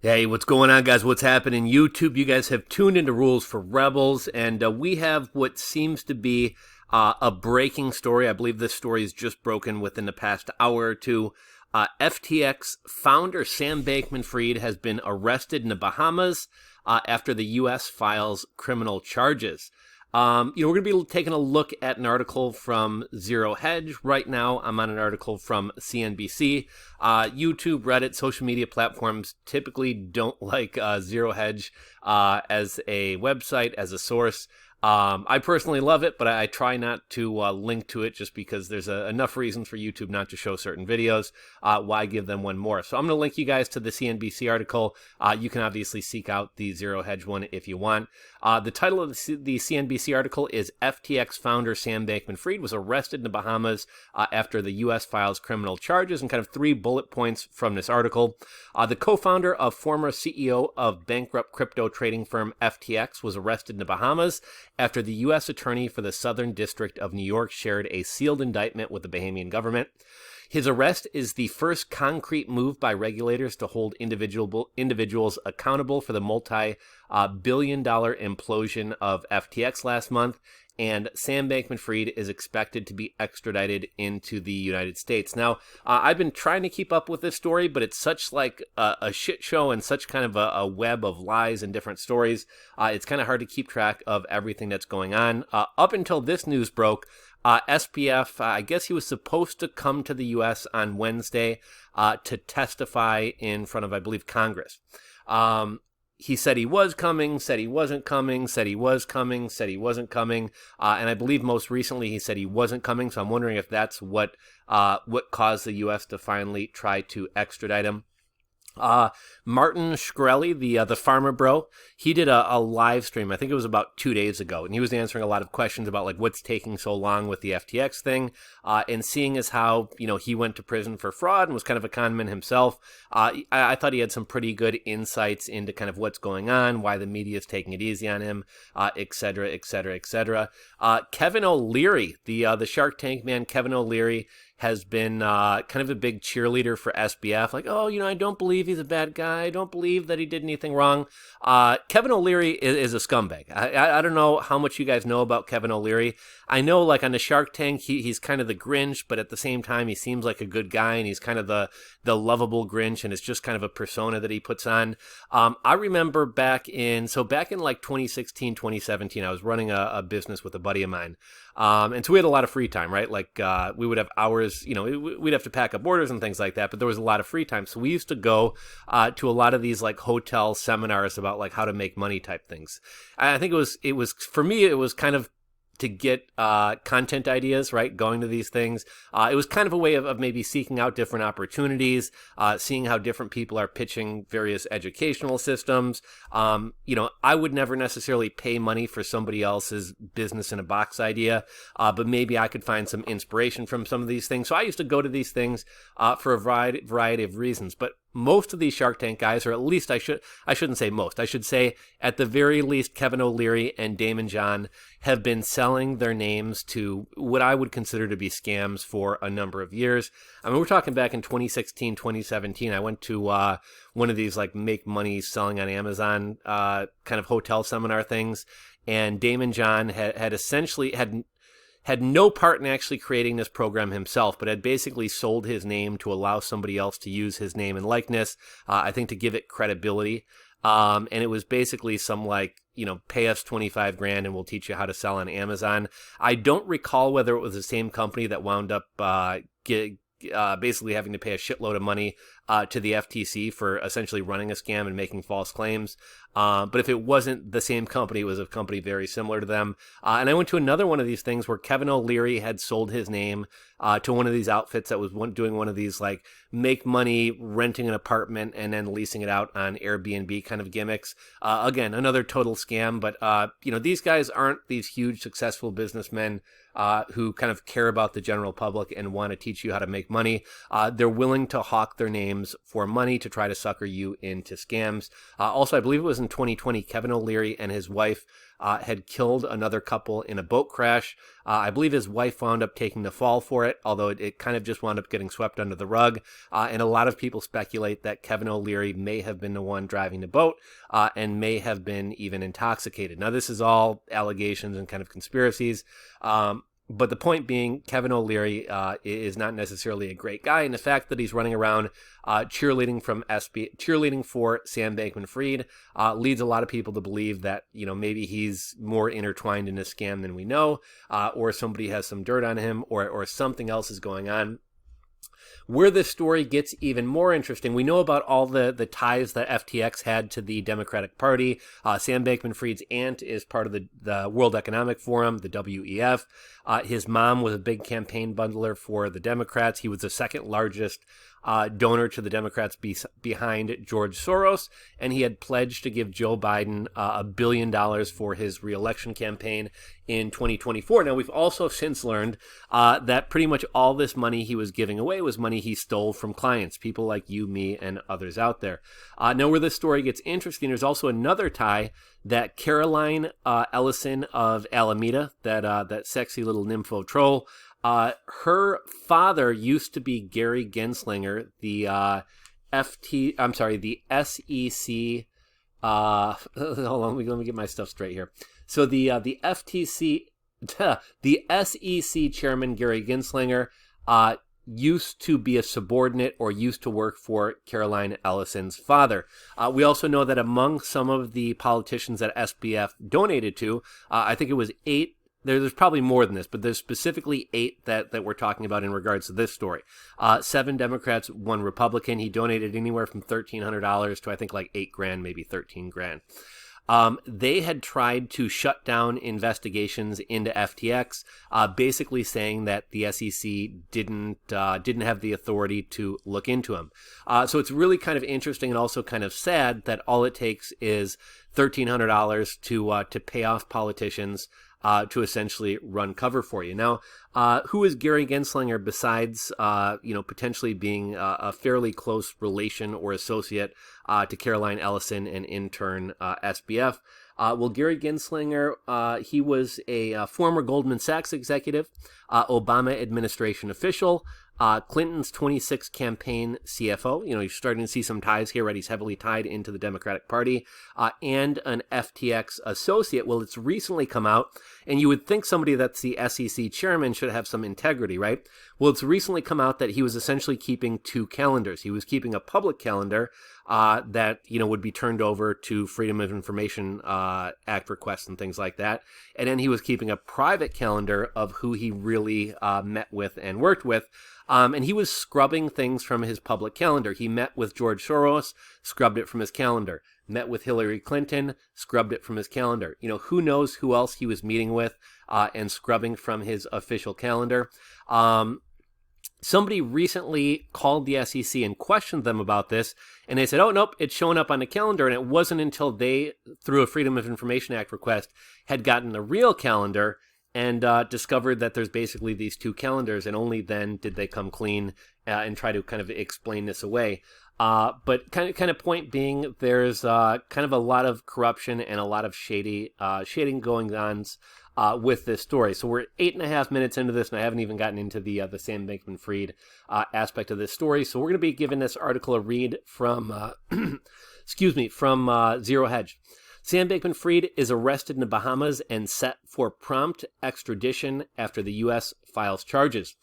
Hey, what's going on, guys? What's happening? YouTube, you guys have tuned into Rules for Rebels, and we have what seems to be a breaking story. I believe this story is just broken within the past hour or two. FTX founder Sam Bankman-Fried has been arrested in the Bahamas after the U.S. files criminal charges. We're going to be taking a look at an article from Zero Hedge. Right now, I'm on an article from CNBC. YouTube, Reddit, social media platforms typically don't like Zero Hedge as a website, as a source. I personally love it, but I try not to link to it just because there's enough reasons for YouTube not to show certain videos. Why give them one more? So I'm going to link you guys to the CNBC article. You can obviously seek out the Zero Hedge one if you want. The title of the CNBC article is FTX founder Sam Bankman-Fried was arrested in the Bahamas after the U.S. files criminal charges, and kind of 3 bullet points from this article. The co-founder of former CEO of bankrupt crypto trading firm FTX was arrested in the Bahamas after the U.S. Attorney for the Southern District of New York shared a sealed indictment with the Bahamian government. His arrest is the first concrete move by regulators to hold individuals accountable for the multi-billion-dollar implosion of FTX last month, and Sam Bankman-Fried is expected to be extradited into the United States. Now, I've been trying to keep up with this story, but it's such like a shit show and such kind of a web of lies and different stories. It's kind of hard to keep track of everything that's going on. Up until this news broke, SBF, I guess he was supposed to come to the U.S. on Wednesday to testify in front of, I believe, Congress. He said he was coming, said he wasn't coming, said he was coming, said he wasn't coming, and I believe most recently he said he wasn't coming, so I'm wondering if that's what caused the U.S. to finally try to extradite him. Martin Shkreli, the farmer bro, he did a live stream. I think it was about 2 days ago, and he was answering a lot of questions about like what's taking so long with the FTX thing, and seeing as how he went to prison for fraud and was kind of a con man himself. I thought he had some pretty good insights into kind of what's going on, why the media is taking it easy on him, et cetera, et cetera, et cetera. Kevin O'Leary, the Shark Tank man, Kevin O'Leary, has been kind of a big cheerleader for SBF. Like, I don't believe he's a bad guy. I don't believe that he did anything wrong. Kevin O'Leary is a scumbag. I don't know how much you guys know about Kevin O'Leary. I know, like, on the Shark Tank, he's kind of the Grinch, but at the same time, he seems like a good guy, and he's kind of the lovable Grinch, and it's just kind of a persona that he puts on. I remember back in like 2016, 2017, I was running a business with a buddy of mine. And so we had a lot of free time, right? Like, we would have hours, we'd have to pack up orders and things like that, but there was a lot of free time. So we used to go to a lot of these like hotel seminars about like how to make money type things. I think it was for me, it was kind of to get content ideas, right? Going to these things. It was kind of a way of maybe seeking out different opportunities, seeing how different people are pitching various educational systems. I would never necessarily pay money for somebody else's business in a box idea, but maybe I could find some inspiration from some of these things. So I used to go to these things for a variety of reasons, but most of these Shark Tank guys, or at least I shouldn't say most, I should say at the very least Kevin O'Leary and Damon John have been selling their names to what I would consider to be scams for a number of years. I mean, we're talking back in 2016, 2017. I went to one of these like make money selling on Amazon kind of hotel seminar things, and Damon John had essentially had no part in actually creating this program himself, but had basically sold his name to allow somebody else to use his name and likeness, I think to give it credibility. And it was basically some like, pay us $25,000 and we'll teach you how to sell on Amazon. I don't recall whether it was the same company that wound up basically having to pay a shitload of money to the FTC for essentially running a scam and making false claims. But if it wasn't the same company, it was a company very similar to them. And I went to another one of these things where Kevin O'Leary had sold his name to one of these outfits that was doing one of these like make money, renting an apartment and then leasing it out on Airbnb kind of gimmicks. Again, another total scam. But, these guys aren't these huge successful businessmen who kind of care about the general public and want to teach you how to make money. They're willing to hawk their names for money to try to sucker you into scams. Also, I believe it was in 2020, Kevin O'Leary and his wife had killed another couple in a boat crash. I believe his wife wound up taking the fall for it, although it kind of just wound up getting swept under the rug. And a lot of people speculate that Kevin O'Leary may have been the one driving the boat and may have been even intoxicated. Now, this is all allegations and kind of conspiracies. But the point being, Kevin O'Leary is not necessarily a great guy, and the fact that he's running around cheerleading for Sam Bankman-Fried leads a lot of people to believe that maybe he's more intertwined in a scam than we know, or somebody has some dirt on him, or something else is going on. Where this story gets even more interesting, we know about all the ties that FTX had to the Democratic Party. Sam Bankman-Fried's aunt is part of the World Economic Forum, the WEF. His mom was a big campaign bundler for the Democrats. He was the second largest donor to the Democrats behind George Soros, and he had pledged to give Joe Biden $1 billion for his reelection campaign in 2024. Now, we've also since learned that pretty much all this money he was giving away was money he stole from clients, people like you, me, and others out there. Now, where this story gets interesting, there's also another tie that Caroline Ellison of Alameda, that sexy little nympho troll, her father used to be Gary Genslinger, the SEC. Hold on, let me get my stuff straight here. So the FTC, the SEC chairman Gary Genslinger, used to be a subordinate or used to work for Caroline Ellison's father. We also know that among some of the politicians that SBF donated to, I think it was 8. There's probably more than this, but there's specifically 8 that we're talking about in regards to this story. 7 Democrats, 1 Republican. He donated anywhere from $1,300 to I think like $8,000, maybe $13,000. They had tried to shut down investigations into FTX, basically saying that the SEC didn't have the authority to look into him. So it's really kind of interesting and also kind of sad that all it takes is $1,300 to pay off politicians to essentially run cover for you. Now, who is Gary Genslinger besides, potentially being a fairly close relation or associate to Caroline Ellison and intern SBF? Well, Gary Genslinger, he was a former Goldman Sachs executive, Obama administration official, Clinton's 26 campaign CFO. You're starting to see some ties here, right? He's heavily tied into the Democratic Party, and an FTX associate. Well, it's recently come out, and you would think somebody that's the SEC chairman should have some integrity, right? Well, it's recently come out that he was essentially keeping 2 calendars. He was keeping a public calendar that would be turned over to Freedom of Information Act requests and things like that, and then he was keeping a private calendar of who he really met with and worked with. And he was scrubbing things from his public calendar. He met with George Soros, scrubbed it from his calendar. Met with Hillary Clinton, scrubbed it from his calendar. Who knows who else he was meeting with and scrubbing from his official calendar. Somebody recently called the SEC and questioned them about this, and they said, oh, nope, it's showing up on the calendar. And it wasn't until they, through a Freedom of Information Act request, had gotten the real calendar and discovered that there's basically these 2 calendars, and only then did they come clean and try to kind of explain this away. But kind of point being, there's kind of a lot of corruption and a lot of shading going-ons with this story. So we're 8.5 minutes into this, and I haven't even gotten into the Sam Bankman-Fried aspect of this story. So we're going to be giving this article a read from, from Zero Hedge. Sam Bankman-Fried is arrested in the Bahamas and set for prompt extradition after the U.S. files charges.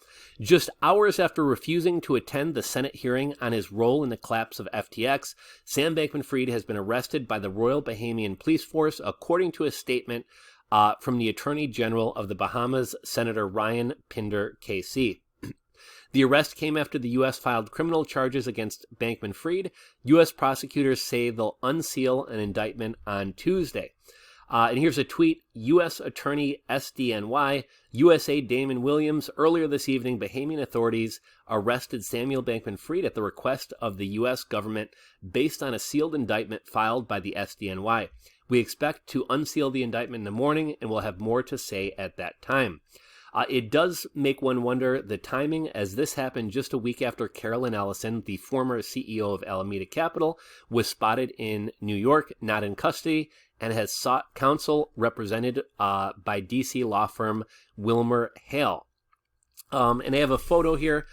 Just hours after refusing to attend the Senate hearing on his role in the collapse of FTX, Sam Bankman-Fried has been arrested by the Royal Bahamian Police Force, according to a statement from the Attorney General of the Bahamas, Senator Ryan Pinder, KC. The arrest came after the U.S. filed criminal charges against Bankman-Fried. U.S. prosecutors say they'll unseal an indictment on Tuesday. And here's a tweet. U.S. Attorney SDNY, USA Damon Williams. Earlier this evening, Bahamian authorities arrested Samuel Bankman-Fried at the request of the U.S. government based on a sealed indictment filed by the SDNY. We expect to unseal the indictment in the morning, and we'll have more to say at that time. It does make one wonder the timing, as this happened just a week after Carolyn Ellison, the former CEO of Alameda Capital, was spotted in New York, not in custody, and has sought counsel represented by D.C. law firm Wilmer Hale. And I have a photo here.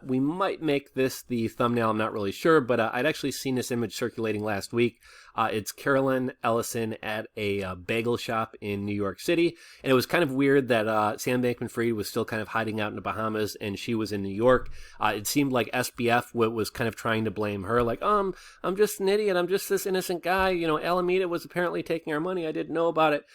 We might make this the thumbnail, I'm not really sure, but I'd actually seen this image circulating last week. It's Carolyn Ellison at a bagel shop in New York City. And it was kind of weird that Sam Bankman-Fried was still kind of hiding out in the Bahamas and she was in New York. It seemed like SBF was kind of trying to blame her, like, I'm just an idiot. I'm just this innocent guy. You know, Alameda was apparently taking our money. I didn't know about it.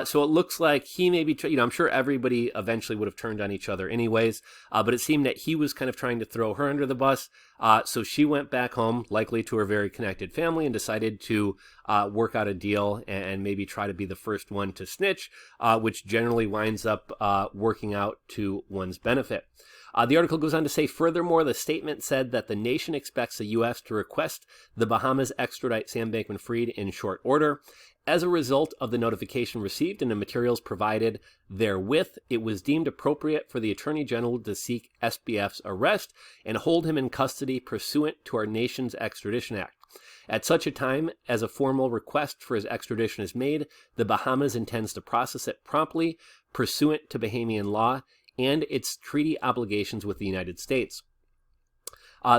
So it looks like he maybe, I'm sure everybody eventually would have turned on each other anyways. But it seemed that he was kind of trying to throw her under the bus. So she went back home, likely to her very connected family, and decided to work out a deal and maybe try to be the first one to snitch, which generally winds up working out to one's benefit. The article goes on to say, furthermore, the statement said that the nation expects the U.S. to request the Bahamas extradite Sam Bankman-Fried in short order. As a result of the notification received and the materials provided therewith, it was deemed appropriate for the Attorney General to seek SBF's arrest and hold him in custody pursuant to our nation's Extradition Act. At such a time as a formal request for his extradition is made, the Bahamas intends to process it promptly, pursuant to Bahamian law and its treaty obligations with the United States.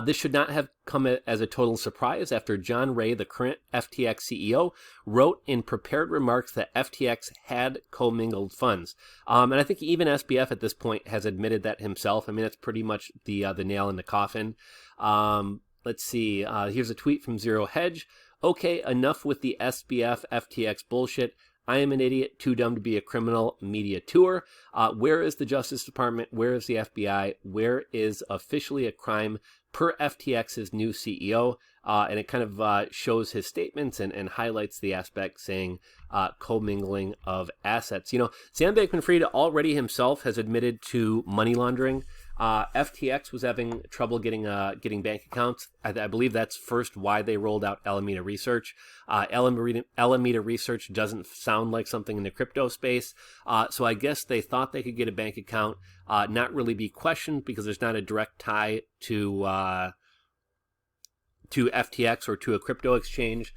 This should not have come as a total surprise after John Ray, the current FTX CEO, wrote in prepared remarks that FTX had commingled funds. And I think even SBF at this point has admitted that himself. I mean, that's pretty much the nail in the coffin. Let's see. Here's a tweet from Zero Hedge. Okay, enough with the SBF FTX bullshit. I am an idiot, too dumb to be a criminal. Media tour. Where is the Justice Department? Where is the FBI? Where is officially a crime per FTX's new CEO? And it kind of shows his statements and highlights the aspect saying commingling of assets. You know, Sam Bankman-Fried already himself has admitted to money laundering. FTX was having trouble getting bank accounts. I believe that's first why they rolled out Alameda Research. Alameda Research doesn't sound like something in the crypto space. So I guess they thought they could get a bank account, not really be questioned because there's not a direct tie to FTX or to a crypto exchange.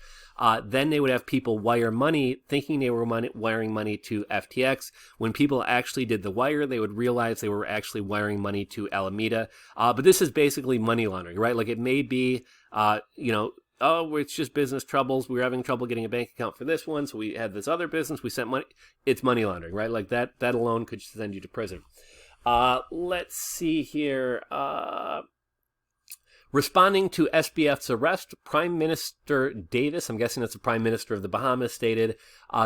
Then they would have people wire money thinking they were wiring money to FTX. When people actually did the wire, they would realize they were actually wiring money to Alameda. But this is basically money laundering, right? Like it may be, oh, it's just business troubles. We were having trouble getting a bank account for this one. So we had this other business. We sent money. It's money laundering, right? Like that alone could send you to prison. Let's see here. Responding to SBF's arrest, Prime Minister Davis, I'm guessing that's the Prime Minister of the Bahamas, stated,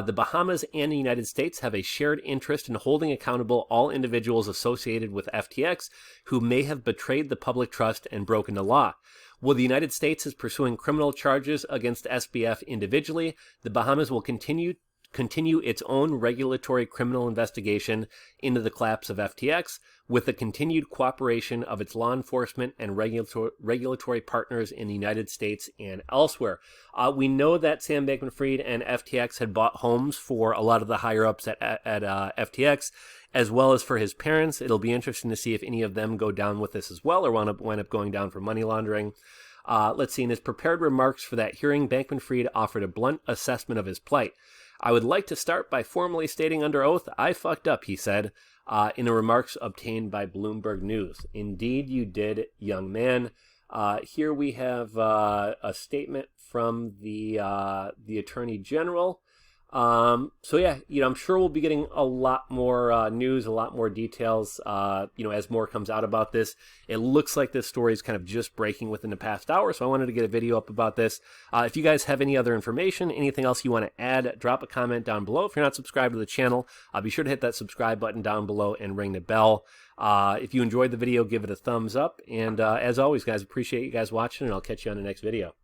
the Bahamas and the United States have a shared interest in holding accountable all individuals associated with FTX who may have betrayed the public trust and broken the law. While the United States is pursuing criminal charges against SBF individually, the Bahamas will continue its own regulatory criminal investigation into the collapse of FTX with the continued cooperation of its law enforcement and regulatory partners in the United States and elsewhere. We know that Sam Bankman-Fried and FTX had bought homes for a lot of the higher-ups at FTX, as well as for his parents. It'll be interesting to see if any of them go down with this as well or wind up going down for money laundering. Let's see. In his prepared remarks for that hearing, Bankman-Fried offered a blunt assessment of his plight. I would like to start by formally stating under oath, I fucked up, he said, in the remarks obtained by Bloomberg News. Indeed, you did, young man. Here we have a statement from the Attorney General. So yeah, I'm sure we'll be getting a lot more news, a lot more details, as more comes out about this. It looks like this story is kind of just breaking within the past hour, so I wanted to get a video up about this. If you guys have any other information, anything else you want to add, drop a comment down below. If you're not subscribed to the channel, be sure to hit that subscribe button down below and ring the bell. If you enjoyed the video, give it a thumbs up. And as always, guys, appreciate you guys watching, and I'll catch you on the next video.